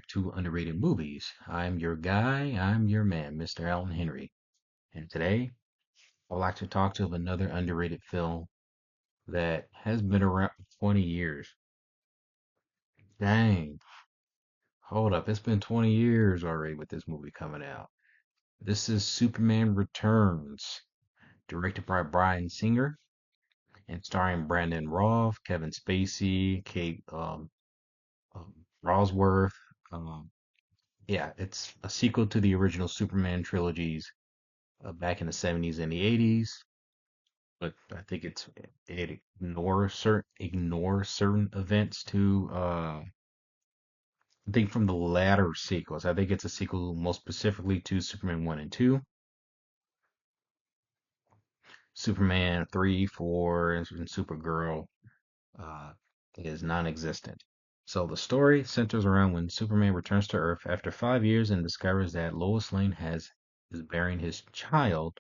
to Underrated Movies. I'm your guy, I'm your man, Mr. Allen Henry. And today, I'd like to talk to another underrated film that has been around for 20 years. Dang, hold up, it's been 20 years already with this movie coming out. This is Superman Returns, directed by Bryan Singer and starring Brandon Routh, Kevin Spacey, Kate um, Rosworth. Um, yeah, it's a sequel to the original Superman trilogies back in the 70s and the 80s, but I think it ignores certain events to I think from the latter sequels. I think it's a sequel most specifically to Superman 1 and 2. Superman 3, 4, and Supergirl uh, is non-existent. So the story centers around when Superman returns to Earth after 5 years and discovers that Lois Lane is bearing his child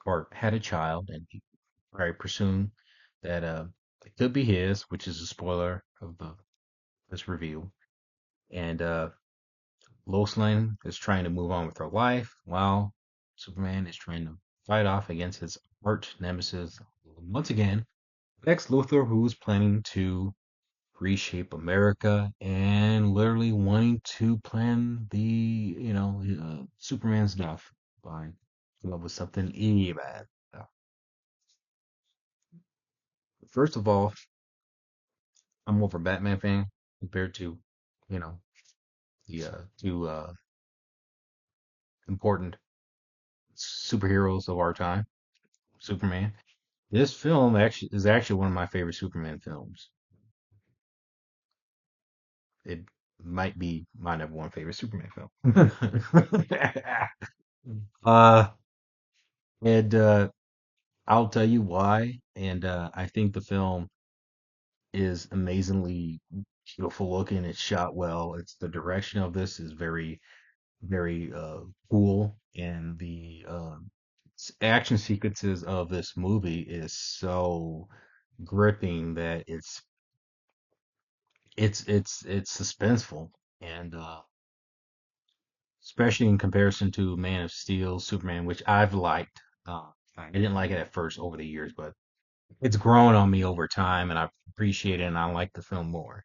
or had a child, and I presume that it could be his, which is a spoiler of the this review. And Lois Lane is trying to move on with her life while Superman is trying to fight off against his arch nemesis once again, Lex Luthor, who's planning to reshape America and literally wanting to plan Superman's death by come up with something evil. First of all, I'm more of a Batman fan compared to, you know, the two important superheroes of our time, Superman. This film actually one of my favorite Superman films. It might be my number one favorite Superman film. uh, and I'll tell you why. And I think the film is amazingly beautiful looking. It's shot well. It's the direction of this is very cool, and the action sequences of this movie is so gripping that it's suspenseful, and especially in comparison to Man of Steel, Superman, which I've liked. I didn't like it at first over the years, but it's grown on me over time, and I appreciate it, and I like the film more.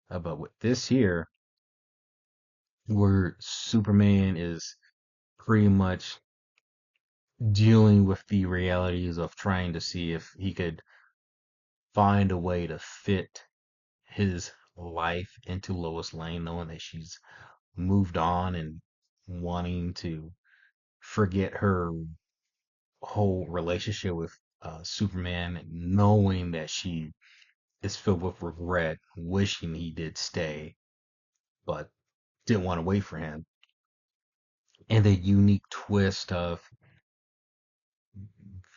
But with this here, where Superman is pretty much dealing with the realities of trying to see if he could find a way to fit his life into Lois Lane, knowing that she's moved on and wanting to forget her whole relationship with Superman, and knowing that she is filled with regret, wishing he did stay, but didn't want to wait for him. And the unique twist of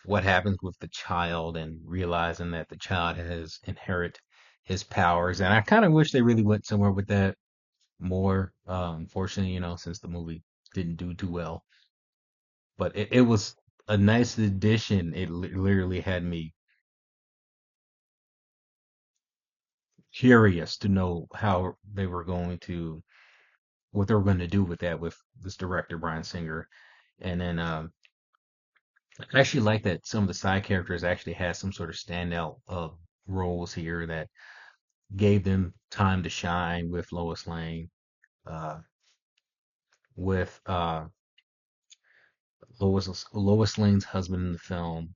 what happens with the child and realizing that the child has inherit his powers. And I kind of wish they really went somewhere with that more. Unfortunately, since the movie didn't do too well, but it was a nice addition. It literally had me curious to know how they were going to, what they were going to do with that with this director, Bryan Singer. And then I actually like that some of the side characters actually had some sort of standout roles here that gave them time to shine with Lois Lane, uh, with Lois Lane's husband in the film,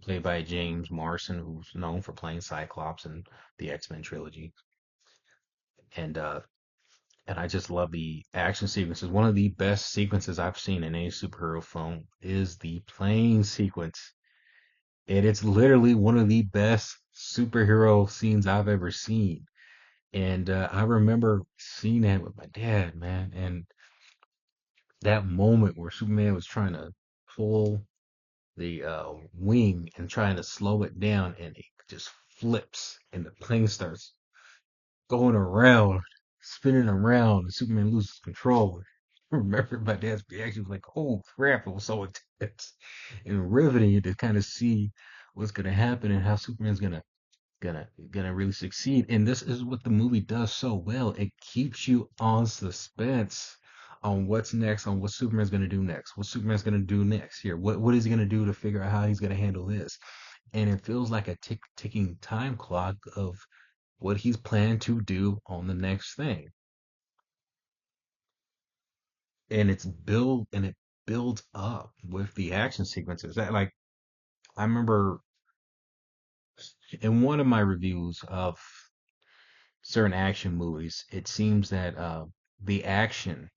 played by James Marsden, who's known for playing Cyclops in the X-Men trilogy, and uh, and I just love the action sequences. One of the best sequences I've seen in any superhero film is the plane sequence, and it's literally one of the best superhero scenes I've ever seen. And I remember seeing that with my dad, man, and that moment where Superman was trying to pull the wing and trying to slow it down, and it just flips, and the plane starts going around, spinning around, and Superman loses control. I remember my dad's reaction was like, "Oh crap!" It was so intense and riveting to kind of see what's gonna happen and how Superman's gonna gonna really succeed. And this is what the movie does so well. It keeps you on suspense on what's next, on what Superman's gonna do next, what Superman's gonna do next here. What is he gonna do to figure out how he's gonna handle this? And it feels like a ticking time clock of what he's planning to do on the next thing. And it builds up with the action sequences. That like I remember in one of my reviews of certain action movies, it seems that the action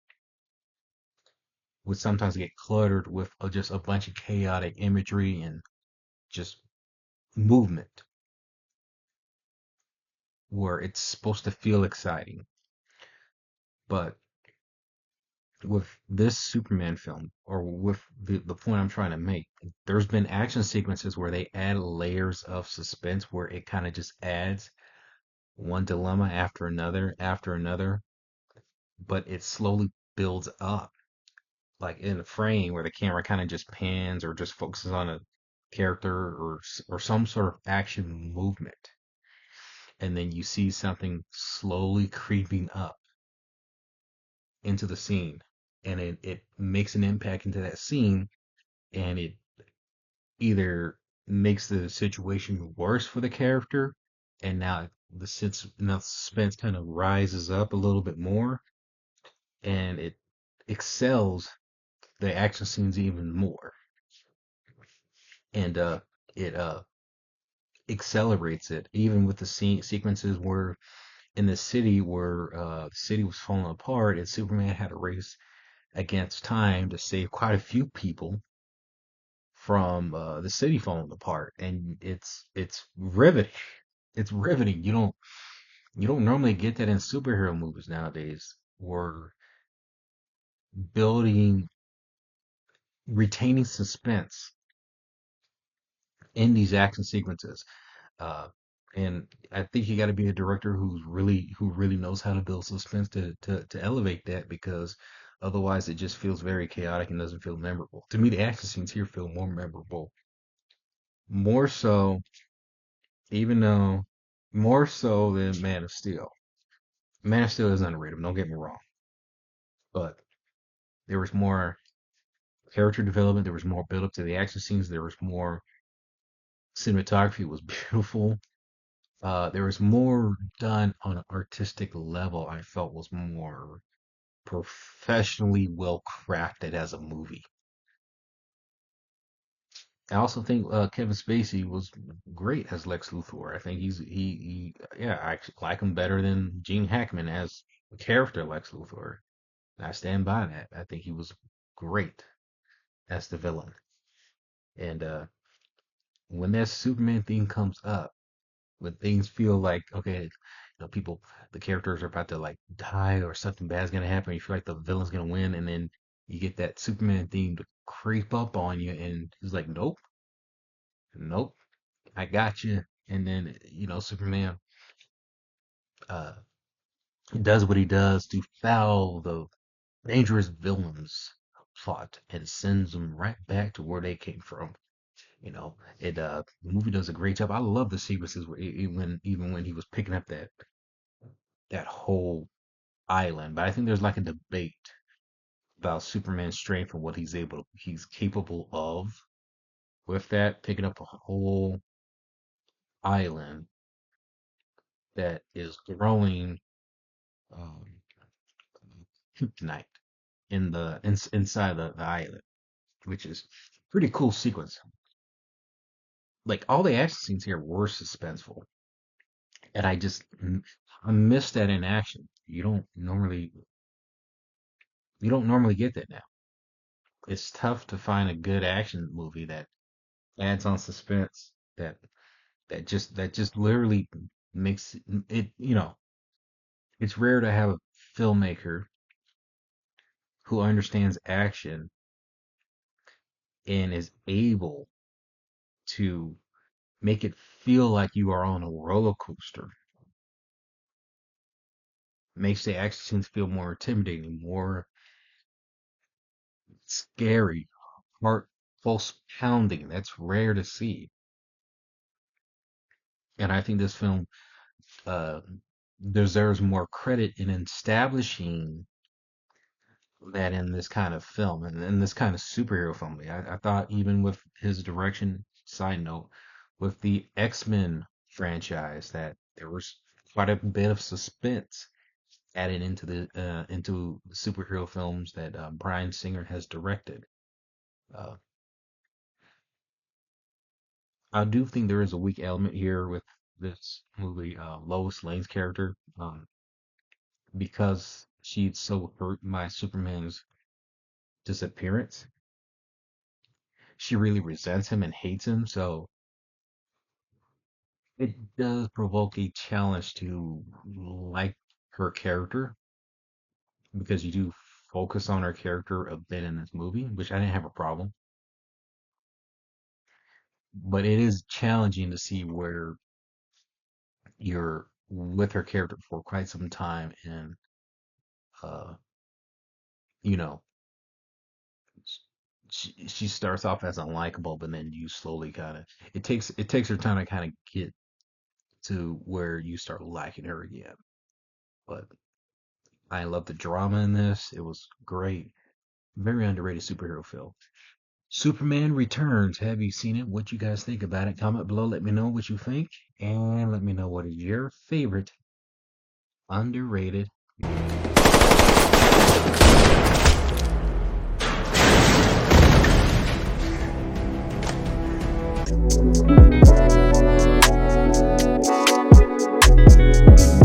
would sometimes get cluttered with just a bunch of chaotic imagery and just movement where it's supposed to feel exciting. But with this Superman film, or with the point I'm trying to make, there's been action sequences where they add layers of suspense where it kind of just adds one dilemma after another, but it slowly builds up like in a frame where the camera kind of just pans or just focuses on a character or some sort of action movement, and then you see something slowly creeping up into the scene, and it makes an impact into that scene, and it either makes the situation worse for the character, and now suspense kind of rises up a little bit more, and it excels the action scenes even more, and it accelerates it, even with the scene sequences where in the city where the city was falling apart and Superman had to race against time to save quite a few people from the city falling apart, and it's riveting. It's riveting. You don't normally get that in superhero movies nowadays. Where building, retaining suspense in these action sequences. Uh, and I think you got to be a director who really knows how to build suspense to elevate that, because otherwise it just feels very chaotic and doesn't feel memorable. To me, the action scenes here feel more memorable, more so, even though more so than Man of Steel. Man of Steel is underrated. Don't get me wrong, but there was more character development. There was more build up to the action scenes. There was more cinematography. It was beautiful. There was more done on an artistic level. I felt was more professionally well crafted as a movie. I also think Kevin Spacey was great as Lex Luthor. I think yeah, I actually like him better than Gene Hackman as the character Lex Luthor. And I stand by that. I think he was great as the villain. And when that Superman theme comes up, when things feel like okay, people, the characters are about to like die or something bad's gonna happen, you feel like the villain's gonna win, and then you get that Superman theme to creep up on you, and he's like, nope, nope, I got you. And then Superman uh does what he does to foul the dangerous villains plot and sends them right back to where they came from. The movie does a great job. I love the sequences where even when he was picking up that whole island. But I think there's like a debate about Superman's strength and what he's capable of with that, picking up a whole island that is growing um, kryptonite inside the island, which is pretty cool sequence. Like all the action scenes here were suspenseful, and I miss that in action. You don't normally get that now. It's tough to find a good action movie that adds on suspense that just literally makes it. It's rare to have a filmmaker who understands action and is able to make it feel like you are on a roller coaster. Makes the action scenes feel more intimidating, more scary, heart pulse pounding. That's rare to see. And I think this film uh, deserves more credit in establishing that in this kind of film and in this kind of superhero film. I thought even with his direction, side note, with the X-Men franchise, that there was quite a bit of suspense added into the superhero films that Bryan Singer has directed. Uh, I do think there is a weak element here with this movie, Lois Lane's character, because she's so hurt by Superman's disappearance. She really resents him and hates him, so it does provoke a challenge to like her character because you do focus on her character a bit in this movie, which I didn't have a problem. But it is challenging to see where you're with her character for quite some time and uh you know she starts off as unlikable, but then you slowly kind of it takes her time to kind of get to where you start liking her again. But I love the drama in this. It was great. Very underrated superhero film. Superman Returns. Have you seen it? What you guys think about it? Comment below. Let me know what you think. And let me know what is your favorite underrated movie.